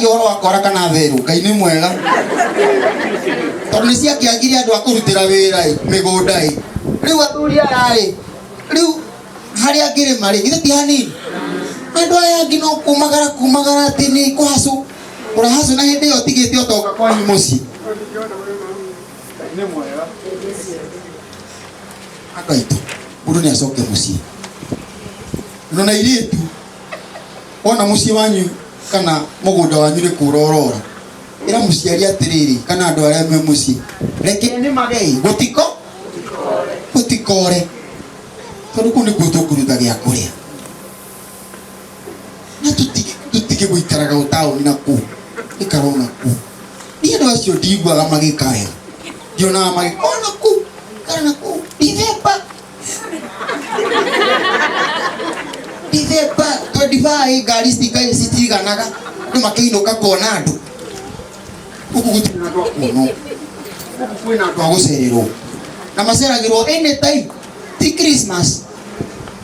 Yoro wakora kana veru Ngai ni mwega tondu cia kiagire andu akurutira wira migunda riu athuri aya riu haria ngire mari ithe ti hanini andu aya ngino kumagara ati ni kuhacu urahacu na hindi yo tigite otoka kwanyu muci ni mwega akaito mundu ni acoke muci no na iritu ona muci wanyu kana mugunda wanyu ni kurorora ira muciari atiriri kana andu aria me muci reke ni magei gutikore tondu kuni kutukuruta gia kuria na tutike guikaraga utaoni na ku ikarona ku ni andu acio ndigwaga magikaya ndiona magikona ku kana ku Divepa to divai gari sitiganaga ni makiinuka kona andu ukugutina ndo kuno kwina ndo agucererwo na maceragirwo anytime ti Christmas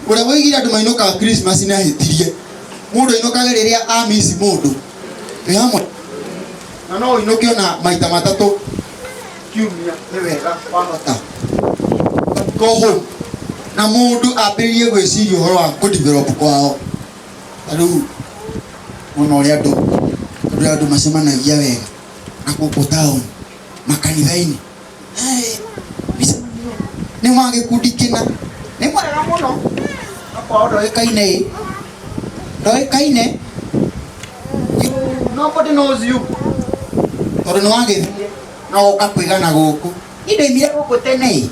ura woigira andu mainuka Christmas ni ahitirie mundu inukaga riria amisi mundu ni hamwe na no inuke ona maita matatu kiumia ni wega wahota go home na mundu apirie gwiciria uhoro wa kudevelop kwao riu muno ria andu macemanagia wega na guku town makanithaini ni magikundi kina ni mwega muno apo ndoikaine nobody knows you tondu ni wagithie no ukakwigana guku indo imire guku tene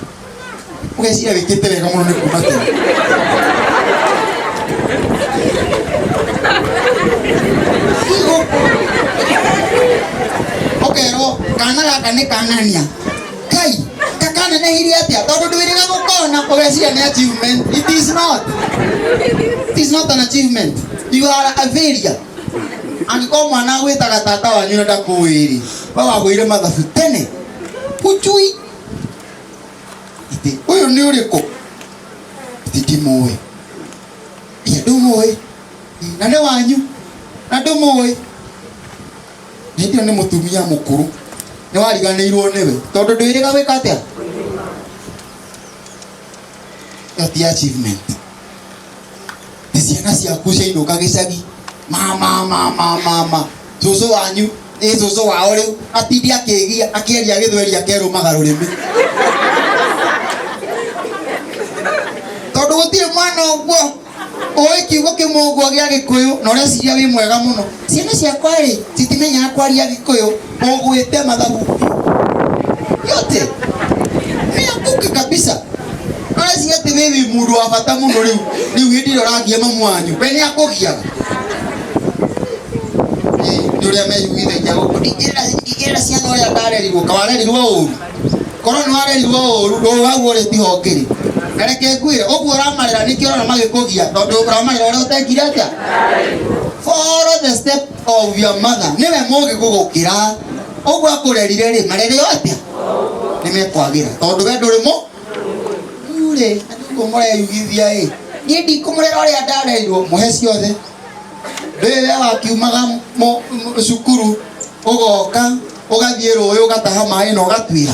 ugecira wikite wega muno ni kuma tene okero kana gaka ni kanania kai kakana na hiri atia tondu ndwirira gukona ugecira ni achievement. It is not an achievement. You are a failure. Angiko mwana gwitaga tata wanyu na ndakuwiri wagwire mathabu tene kuchui ite uyu ni uriko iti moe ya dumoe na ne wanyu na dumoe ndio ni mutumia mukuru ni wariganirwo niwe tondu ndwiriga wika atia ati achievement ciana ciaku ciainuka gicagi mama zuzu wanyu ni zuzu wao riu atindi akigia akieria githweri akerumaga rurimi tondu gutire mwana uguo oi kiugo kimungu gia Gikuyu na uria ciria wi mwega muno ciana ciakwa ri citimenya kwaria Gikuyu ugwite mathabu yote ni akuki kabisa asi ati wewe mundu wa bata muno riu hindi roragia mamu wanyu we ni akugiaga nduria meyugithe njago ndigira ciana uria ndarerirwo kawarerirwo uru korwo ni warerirwo uru ndo waguo ri tihongiri reke ngwire uguo ramarira nikio rona magikugia tondu ramarira uria utekire atia follow the step of your mother niwe mugi gugukira uguo akurerire ri marere atia nimekwagira tondu we nduri mu ure kumore yugithia ni ndikumurera uria ndarerirwo muhe ciothe wewe wakiumaga cukuru ugoka ugathie ruyu ugataha mai na ugatwira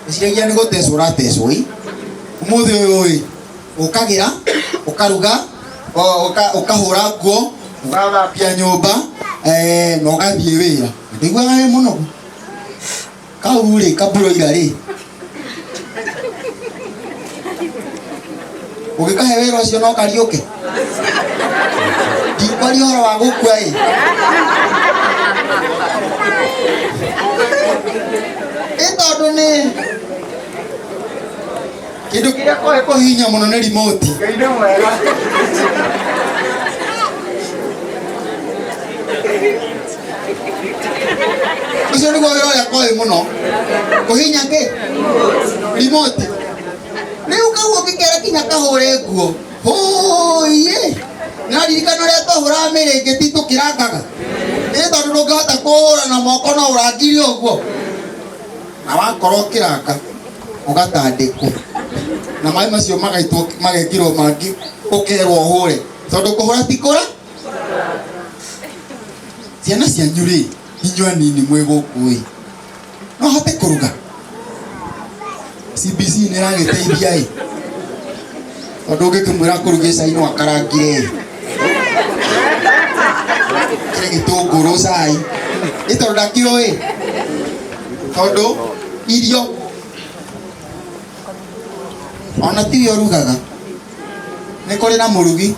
iciragia ni gutecura tecui umuthi uyu ukagira ukaruga ukahura nguo ugathambia nyumba na ugathie wira ndigwa gae muno kau ri kaburo ira ri ugikahe wira ucio no kariuke ndikwari horo wa gukua tondu ni kindu kiria koe hinya muno ni remote ngai mwega ucio ni wira uria koe muno kuhinya ki remote riu kauo gikera kinya kahure nguo hoye na ririkana ria twahura mirengeti tukirangaga ni tondu ndungihota kuhura na moko no urangiri uguo na wakorwo kiranga ugatandikwo na mai macio magaitwo magekirwo mangi ukerwo hure tondu kuhura tikura ciana cia nyuri inyua nini mwego kui no hote kuruga CBC ni ragiteithia tondu ngikimwira kurugisha ino akarangire kire gitunguru cai ito ndakio tondu irio ona ti yo rugaga ni kuri na murugi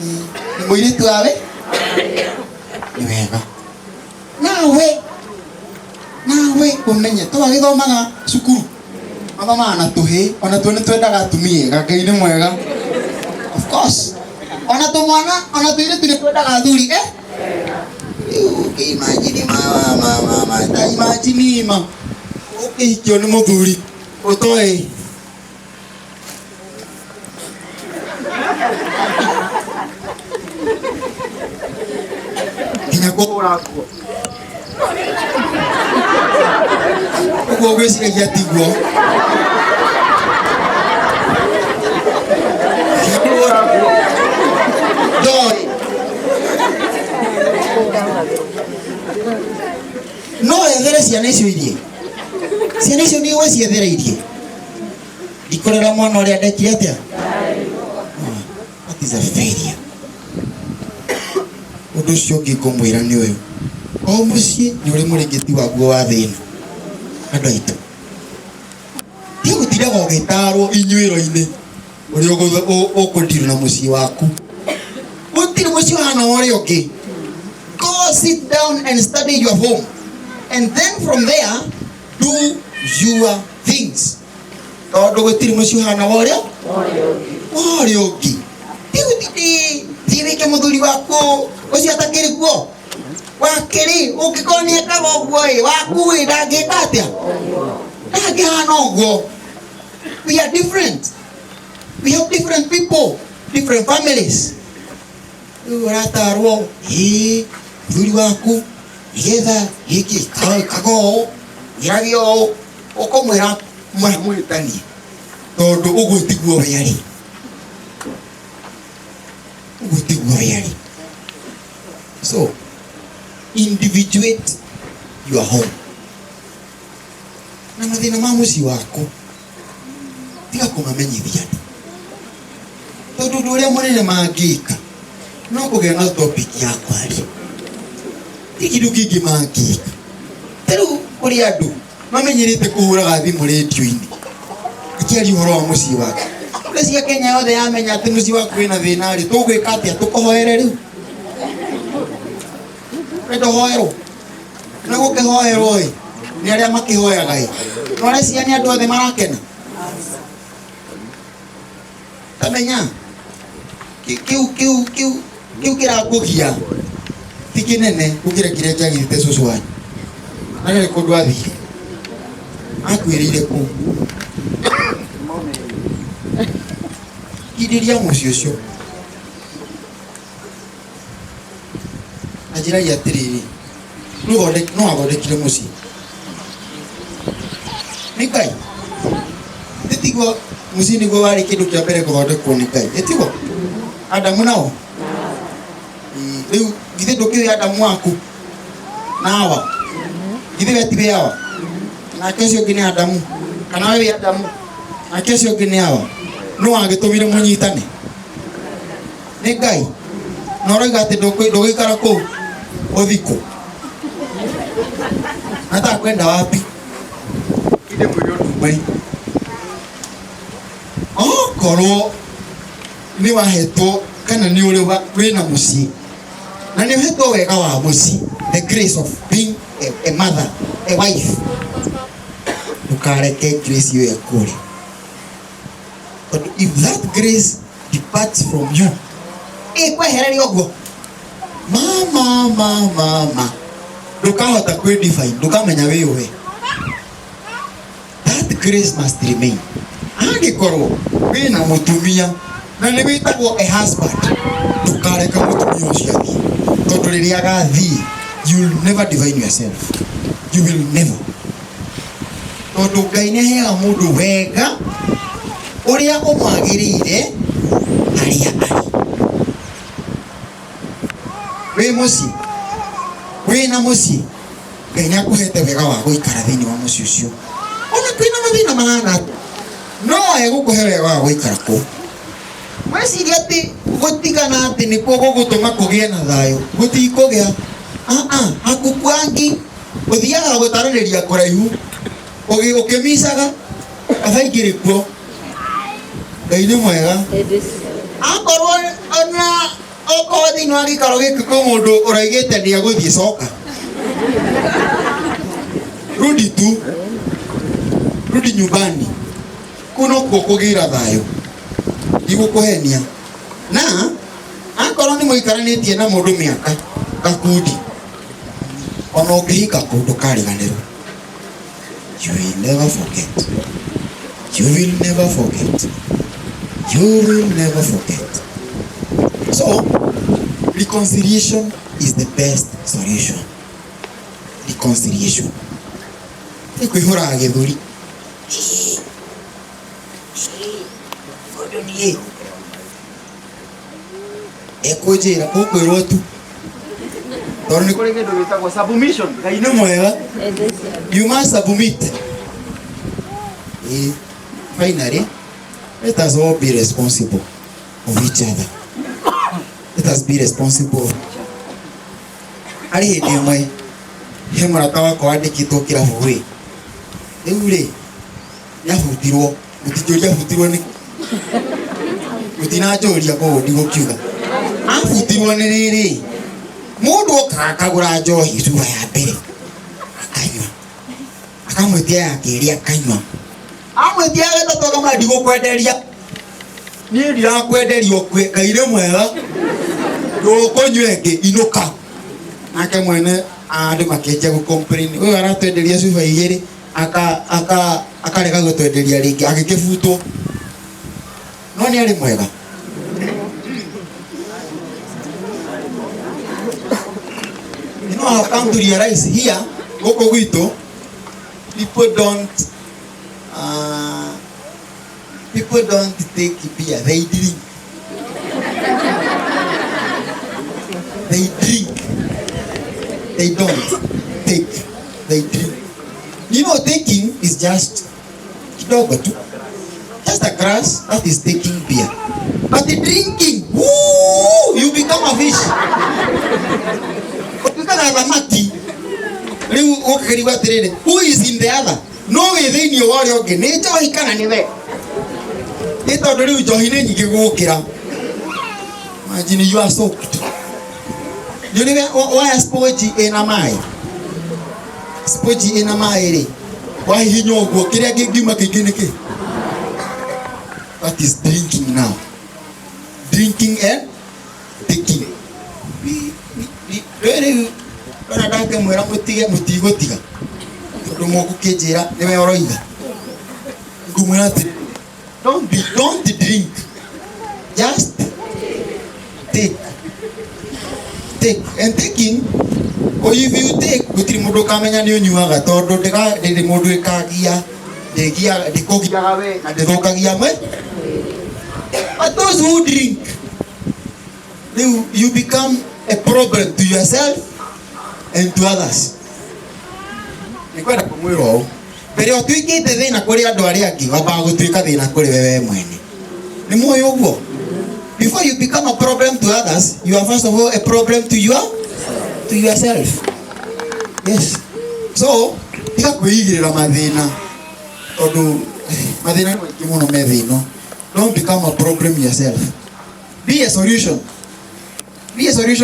ni muiritu awe ni wega nawe umenye twagithomaga cukuru mama na tuhi ona tu ni twendaga atumie gakaini mwega of course ona tu mwana ona tu ile tu twendaga athuri imagine mama ta imagine ma ukihikio ni muthuri utoe kura ugo gwesi ya tigwo doi no ethere ciana icio irie ciana icio ni wesi ethere irie ikorera mwana uri andekire atia that is a failure undu cio ngikũmwĩra nĩ ũyũ o mũciĩ nĩ ũrĩ mũrĩngĩti waguo wa thĩna andũ aitũ ti gũtindaga ũgĩtarwo inyuĩro-inĩ ũrĩa ũkũndirwo na mũciĩ waku gũtirĩ mũciĩ ũhana ũrĩa ũngĩ go sit down and study your home and then from there do your things tondũ gũtirĩ mũciĩ ũhana ũrĩa ũngĩ ti gũtindi thiwike mũthuri waku ucio atakiri kuo wakiri ukikonie kagoguo waku ndangika atia ndangihana uguo. We are different, we have different people, different families. Uratarwo mũthuri waku nigetha giki kago iragio ukomwira mwĩtanie tondu ũgũtigwo wĩari so individuate your home na mathina ma mũciĩ waku tiga kũmamenyithia tondu ũndũ ũrĩa mũnene mangĩka no kũgĩa na topic ya kwaria ti kĩndũ kĩngĩ mangĩka tarĩu kũrĩ andũ mamenyerete kũhũraga thimũ radio-inĩ ikiaria ũhoro wa mũciĩ waku cia Kenya yothe yamenya atĩ mũciĩ waku wĩna thĩna rĩ tũgwĩka atĩa tũkũhoere rĩu ndohoerwo na gũkĩhoerwo nĩ arĩa makĩhoyaga no arĩa nĩ andũ othe marakena tamenya kiu kĩrakũgia ti kĩnene gũkĩra kĩrĩa kĩagĩrĩte cũcũ wanyu na nĩ kũndũ athire akuĩrĩire kũ kidiria mũciĩ ũcio ajira ya tiriri no athondekire mũciĩ nĩ Ngai etigo mũciĩ nĩguo warĩ kĩndũ kĩa mbere gũthondekwo nĩ Ngai etigo Adamu nao rĩu githĩ ndũkĩũĩ Adamu waku na Hawa githĩ we tiwe Hawa nake ũcio ũngĩ nĩ Adamu kana we wĩ Adamu nake ũcio ũngĩ nĩ Hawa no agĩtũmire mũnyitane nĩ Ngai na ũroiga atĩ ndũgĩikara kũu ũthikũ na takwenda wapi inde mwĩrĩ ũtumai okorwo nĩ wahetwo kana nĩ ũrĩ wĩna mũciĩ na nĩ ũhetwo wega wa mũciĩ the grace of being a mother, a wife ndũkareke grace ĩyo ĩkũre. But if that grace departs from you, kwehereria ũguo mama ndũkahota kwĩdefine, ndũkamenya wĩwe. That grace must remain. Angĩkorwo wĩna mũtumia na nĩ wĩtagwo a husband, ndũkareka mũtumia ũcio athiĩ, tondũ rĩrĩa agathiĩ you will never define yourself, you will never. Tondũ Ngai nĩaheaga mũndũ wega ũrĩa ũmwagĩrĩire harĩa arĩ. Wĩ mũciĩ thina muci Ngai nĩ akuhete wega wa gũikara thĩinĩ wa mũciĩ ũcio ona kwĩna mathĩna mahana no egũkũhe wega wa gũikara kũ mweciria atĩ gũtigana atĩ nĩkuo gũgũtũma kũgĩe na thayũ gũtikũgĩa akukwangi ũthiaga gũtaranĩria kũraihu ũkĩmicaga athaingĩrĩ kuo Ngai nĩ mwega akorwo ona okorwo thĩinĩ wa gĩikaro gĩkĩ kwĩ mũndũ ũraigĩte nĩegũthiĩ coka rudi nyumbani kuno kuo kũgĩra thayũ igũkũhenia na akorwo nĩ mũikaranĩtie na mũndũ mĩaka gakundi ona ũngĩhika kũndũ kariganĩrwo you will never forget you will never forget you will never forget so reconciliation is the best solution reconciliation kwĩhũraga gĩthũri nie ekũnjĩra ũkwĩrwo tu tondũ nĩ kũrĩ kĩndũ gĩtagwo submission Ngai nĩ mwega you must submit finally let us all be responsible of each other let us be responsible harĩ hĩndĩ ĩmwe he mũrata wakwa wandĩkĩtwo kĩrabu rĩ rĩu rĩ nĩabutirwo mũtinjũria abutirwo nĩ mũtinanjũria koguo ndigũkiuga abutirwo nĩ rĩrĩ mũndũ okaga akagũra njohi cuba ya mbere akanyua akamwĩtia ya kerĩ akanyua amwĩtia ya gatatũ akamwĩra ndigũkwenderia niĩ ndirakwenderia ũkue Ngai nĩ mwega ndũkũnyua ĩngĩ inũka nake mwene andũ makĩnjia gũcomplain ũyũ aratwenderia cuba igĩrĩ akarega gũtwenderia rĩngĩ agĩkĩbutwo no nĩ arĩ mwega you know I've come to realize here gũkũ gwitũ people don't take beer they drink they don't take they drink you know taking is just kidogo tu just a glass that is taking beer but the drinking woo, you become a fish ukikana thamaki rĩu ũkĩrigwo atĩrĩrĩ who is in the other no wĩ thĩinĩ wa ũrĩa ũngĩ nĩ njohi kana nĩ we nĩ tondũ rĩu njohi nĩ nyingĩ gũkĩra imagine you are soaked you know why sponge ĩna maĩ sponge ĩna maĩ rĩ wahihinya ũguo kĩrĩa kĩngiuma kĩingĩ nĩkĩ that is drinking now drinking and taking rĩu ona ndakĩmwĩra mũtige mũtigũtiga tondũ mũgũkĩnjĩra nĩwe ũroiga ngũmwĩra atĩ don't drink just take and taking or if you take gũtirĩ mũndũ ũkamenya nĩ ũnyuaga tondũ ndĩrĩ mũndũ ĩkagia ndĩkũgiaga we na ndĩthũkagia mwe but those who drink you become a problem to yourself and to others nĩkwenda kũmwĩra ũũ mbere ũtuĩkĩte thĩna kũrĩ andũ arĩa angĩ wambaga gũtuĩka thĩna kũrĩ wewe mwene nĩ mũĩ ũguo before you become a problem to others you are first of all a problem to yourself yes so tiga kwĩigĩrĩra mathĩna tondũ mathĩna nĩ maingĩ mũno me thĩno don't become a problem yourself be a solution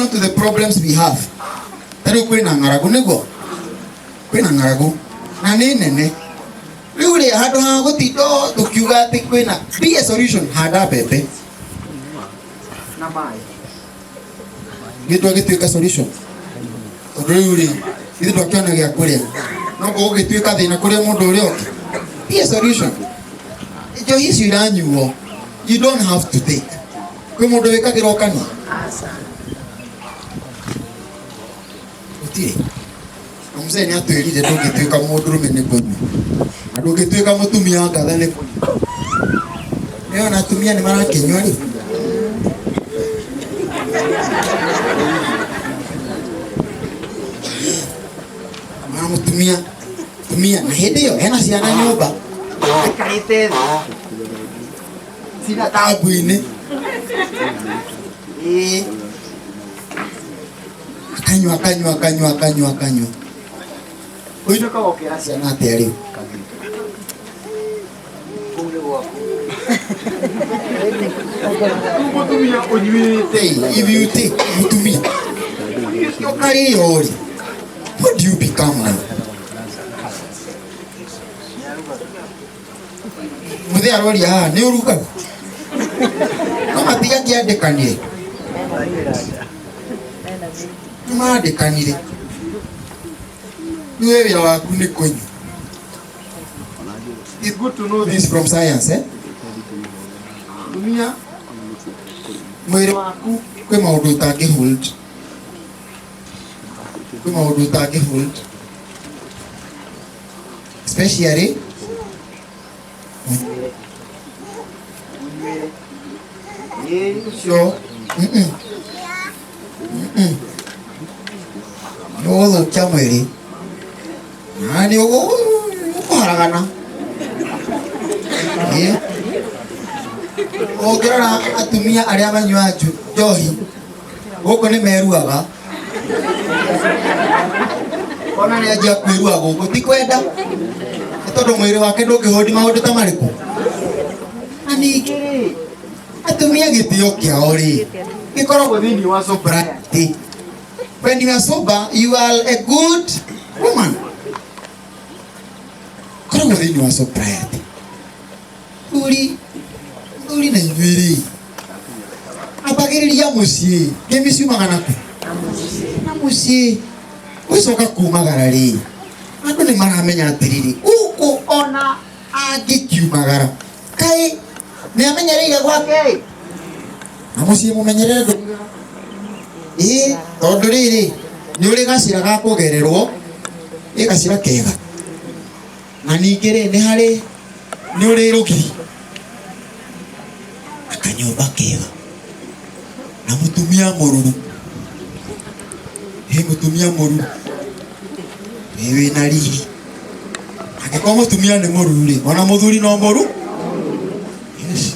to the problems we have tarĩu kwĩna ng'aragu nĩguo kwĩna ng'aragu na nĩ nene rĩu rĩ handũ ha gũtinda tũkiuga atĩ kwĩna be a solution handa mbembe na maĩ gĩtwa gĩtuĩka solution tondũ rĩu rĩ ithuĩ twakĩona gĩa kũrĩa no gũgĩtuĩka thĩna kũrĩa mũndũ ũrĩa ũngĩ be a solution njohi icio iranyuo you don't have to take kwĩ mũndũ wĩkagĩra ũkani gũtirĩ na mzee nĩ atwĩrire ndũngĩtuĩka mũndũrũme nĩ kũnyua na ndũngĩtuĩka mũtumia ngatha nĩ kũnyua nĩona atumia nĩ marakĩnyua rĩ tumia na hende yo hena ciana nyumba karite sina tabu ini akanywa uyu ka okera ciana ateri mutumia unyuite ibiute mutumia yokari yori. What do you become now? Muthe arori ni uruga kama tiga kiandikanie maandikanire niwe wira waku ni kunyu. It's good to know this from science, eh? Dunia mwiri waku kwi maundu utangihold, especially sure no chamwiri nani uharagana ogera atumia aria banywa njohi guko ni meruaga ona ni ajia kwirua guko tikwenda tondu mwiri wake ndungihodi maundu ta mariku ani atumia gitio kiao ri gikoragwo thini wa sobriety. When you are sober, you are a good woman. Koragwo thini wa sobriety uri na inyuiri abagiriria mucii ngimiciumaga naku na mucii wicoka kumagara ri andu ni maramenya atiriri guku ona angikiumagara kai ni amenyereire gwake na mucii mumenyerere tondu riri ni uri gacira ga kugererwo gacira kega na ningi ri ni hari ni uri rugiri akanyumba kega na mutumia mururu mutumia mururu wewe na riri angĩkorwo mutumia ni mururu ri ona muthuri no muru. Yes.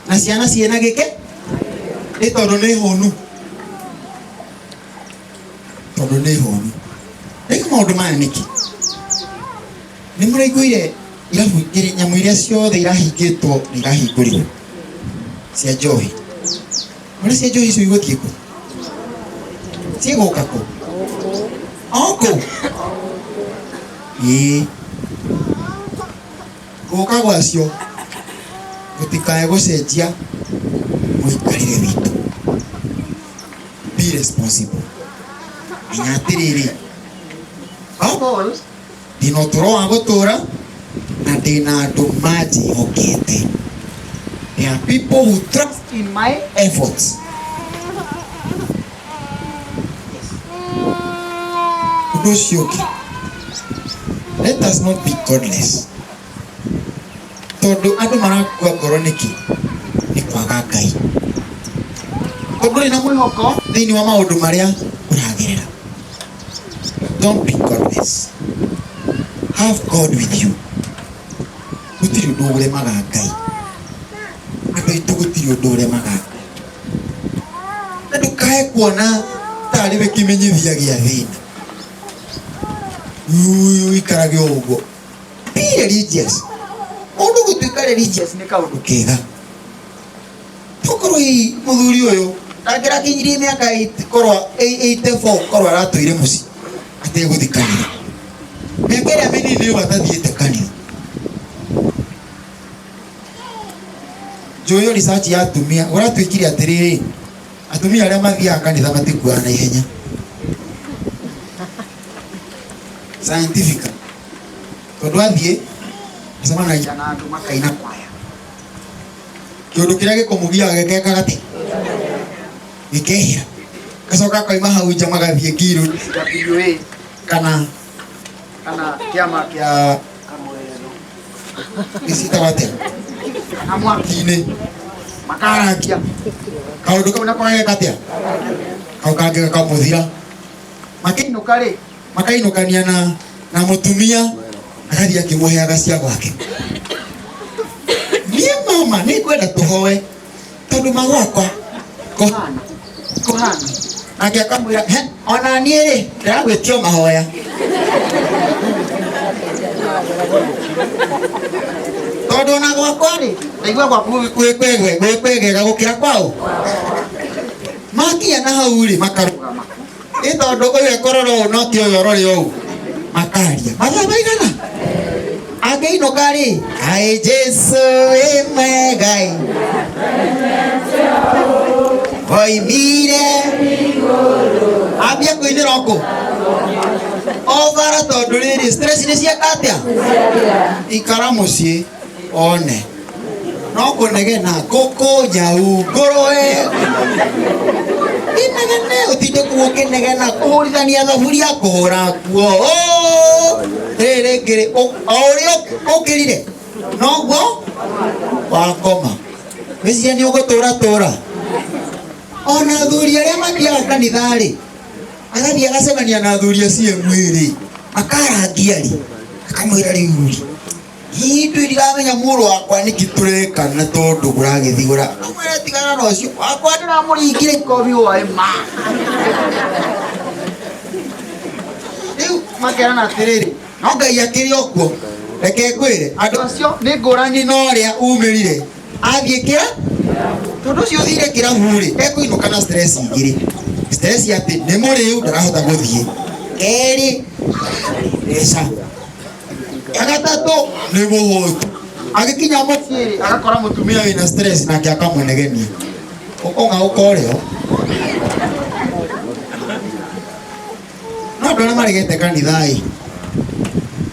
Na ciana ciena gike ni tondu ni honu eka maundu maya niki ni muraiguire irabu nyamu iria ciothe irahingitwo irahingũrirwo cia njohi ora cia njohi icio igũthiĩ kũ cigũka kũ oko gũka gwacio gũtikae gũcenjia mũikarĩre witũ. Be responsible. Menya atĩrĩrĩ ndina ũtũro wa gũtũra na ndina andũ manjĩhokete. There are people who trust in my efforts. Ũndũ ũcio ũngĩ, let us not be godless. Tondu andu marakua ngoro niki ni kwaga Ngai. Tondu ri na mwihoko thiini wa maundu maria uragerera. Don't be godless. Have God with you. Gutiri undu uremaga Ngai. Andu itu gutiri undu uremaga Ngai. Na ndukae kuona tari we kimenyithia gia thina. Ikarage uguo. Be religious. Mundu gutuika religious ni kaundu kega. Tukorwo muthuri uyu angira kinyirie miaka 84 korwo aratuire muci ateguthikanira miaka iria minini uyu atathiite kanitha. Joyo research ya atumia uratuikire atiriri atumia aria mathiaga kanitha matikuaga na ihenya scientific tondu athie sema na jana andu makaina kwaya kiundu kiria gikumugia gikeka gati gikehia gacoka kaima hau nja magathie ngiro kana kiama kia isita wate amwakine makarakia kaundu kau nakwaga katia kau kangä kamuthira makainukania na mutumia akathia kimuheaga cia gwake. Nie mama ni kwenda tuhoe tondu magwakwa kohana nake akamwira ona nie ri ndiragwitio mahoya tondu na gwakwa ri ndaigua gwaku gwikwegega gukira kwao. Makia na hau ri makarugama tondu uyu ekororo no ti uyu orori uyu makaria mathaa maigana akeinuka ri ai Jesu emegai oimire ambia kuinira oku ovara tondu riri stress ni ciakatia ikara mucii one no kunegena koko nyau ngoroe inegene utinde kuo kinegena kuhurithania thaburia kuhura kuo riri ngiri uri ukirire noguo wakoma wiciria ni ugutura ona thuri aria mathiaga kanithari agathii agacemania na thuri acio mwiri akarangia ri akamwira riu hindu ndiramenya muru wakwa niki turekana tondu uragithigura amwira tigana na ucio wakwa ndiramuringire ikobi wa ema riu makerana atiriri no Ngai akiri okuo reke ngwire andu acio ni ngurani no ria umirire athie kira tondu cio thire kirabu ri ekuinuka na stress igiri stress ati ni muriu ndarahota guthie eri esa agatatu ni muhutu agikinya muciri agakora mutumia wina stress nake akamwenegenia ukonga ukoreo no ndona marigete kanithai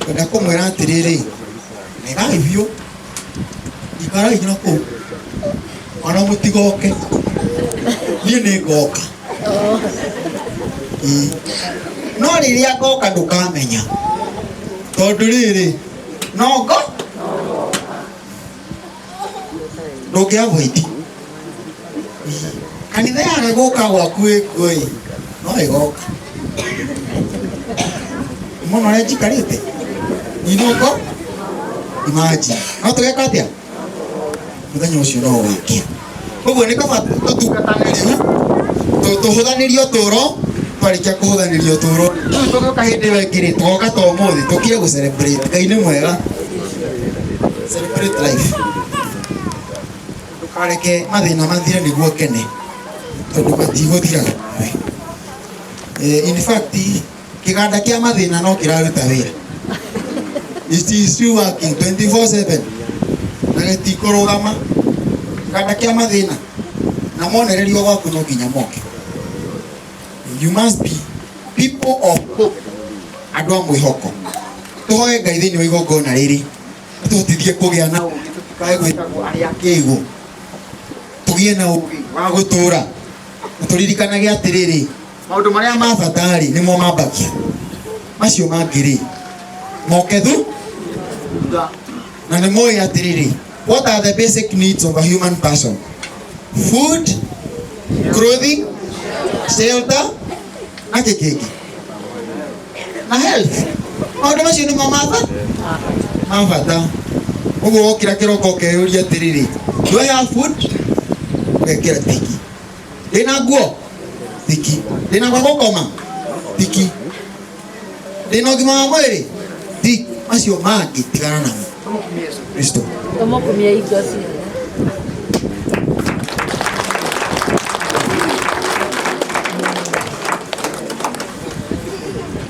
kwenda kumwira atiriri negai biu ikara igina ku ona mutigoke nie ni ngoka no riria ngoka ndukamenya tondu riri nongo ndukiavoidi kanitha yaga guka gwaku ikui no igoka muno ria njikarite inongo imagine no tugeka atia muthenya ucio no wikia koguo ni kaba tutungatane riu tuhuthanirie uturo twarikia kuhuthaniria uturo tugiuka hindi wekiri twoka to muthi tukire gu celebrate Ngai ni mwega celebrate life tukareke mathina mathire niguo kene tondu matiguthira in fact kiganda kia mathina no kiraruta wira it is still working 24/7 na getikurugama kiganda kia mathina na monererio gwaku no nginya moke. You must be people of hope andu a mwihoko tuhoe Ngai thiini wa igongona riri tutithie kugia na kae gwitagwo aria kiigu tugie na ugi wa gutura turirikanagia atiriri maundu maria mabatari nimo mambakia macio mangiri mokethu na ni moyo atiriri. What are the basic needs of a human person? Food, clothing, shelter, na kekeki na health. Maundu macio ni mabata uguo wokira kiroko ukeyuria atiriri, do I have food? Wekira tiki. Ndina nguo? Tiki. Ndina gwa gukoma? Tiki. Ndina ũgima wa mwĩrĩ? Tiki. Macio mangi tigana namo Kristo. Tomo kumia indo cia